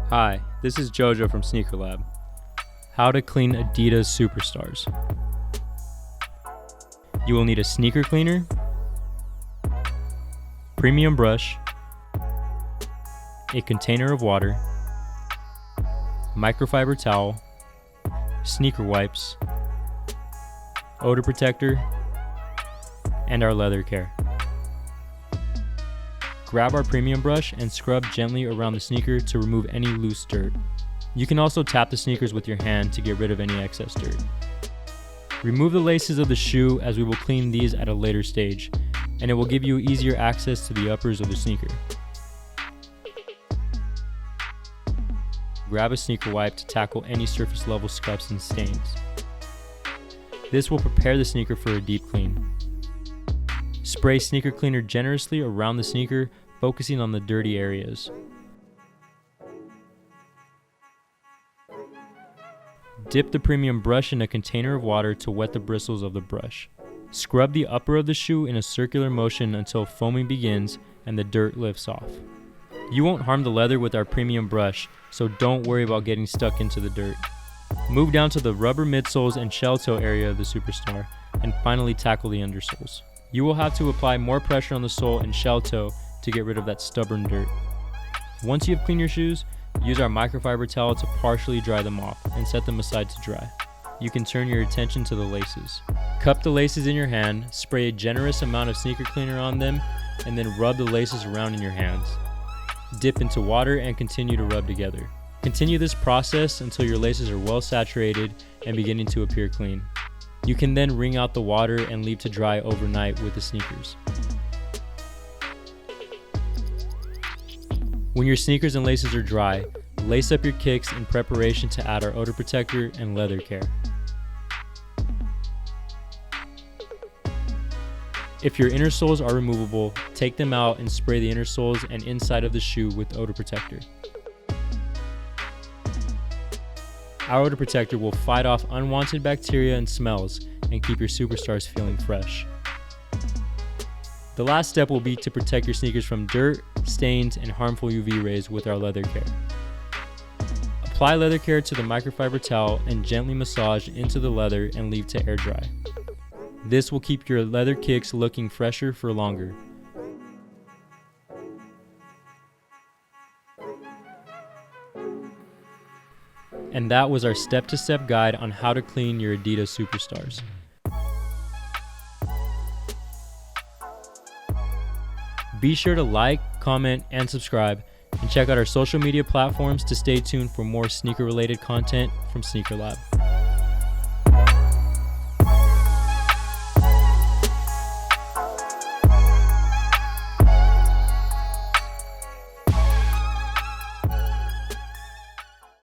Hi, this is Jojo from Sneaker Lab. How to clean Adidas Superstars. You will need a sneaker cleaner, premium brush, a container of water, microfiber towel, sneaker wipes, odor protector, and our leather care. Grab our premium brush and scrub gently around the sneaker to remove any loose dirt. You can also tap the sneakers with your hand to get rid of any excess dirt. Remove the laces of the shoe, as we will clean these at a later stage, and it will give you easier access to the uppers of the sneaker. Grab a sneaker wipe to tackle any surface level scuffs and stains. This will prepare the sneaker for a deep clean. Spray sneaker cleaner generously around the sneaker, focusing on the dirty areas. Dip the premium brush in a container of water to wet the bristles of the brush. Scrub the upper of the shoe in a circular motion until foaming begins and the dirt lifts off. You won't harm the leather with our premium brush, so don't worry about getting stuck into the dirt. Move down to the rubber midsoles and shell toe area of the Superstar, and finally tackle the undersoles. You will have to apply more pressure on the sole and shell toe to get rid of that stubborn dirt. Once you have cleaned your shoes, use our microfiber towel to partially dry them off and set them aside to dry. You can turn your attention to the laces. Cup the laces in your hand, spray a generous amount of sneaker cleaner on them, and then rub the laces around in your hands. Dip into water and continue to rub together. Continue this process until your laces are well saturated and beginning to appear clean. You can then wring out the water and leave to dry overnight with the sneakers. When your sneakers and laces are dry, lace up your kicks in preparation to add our odor protector and leather care. If your inner soles are removable, take them out and spray the inner soles and inside of the shoe with odor protector. Our odor protector will fight off unwanted bacteria and smells and keep your Superstars feeling fresh. The last step will be to protect your sneakers from dirt, stains, and harmful UV rays with our leather care. Apply leather care to the microfiber towel and gently massage into the leather and leave to air dry. This will keep your leather kicks looking fresher for longer. And that was our step-to-step guide on how to clean your Adidas Superstars. Be sure to like, comment, and subscribe, and check out our social media platforms to stay tuned for more sneaker-related content from Sneaker Lab.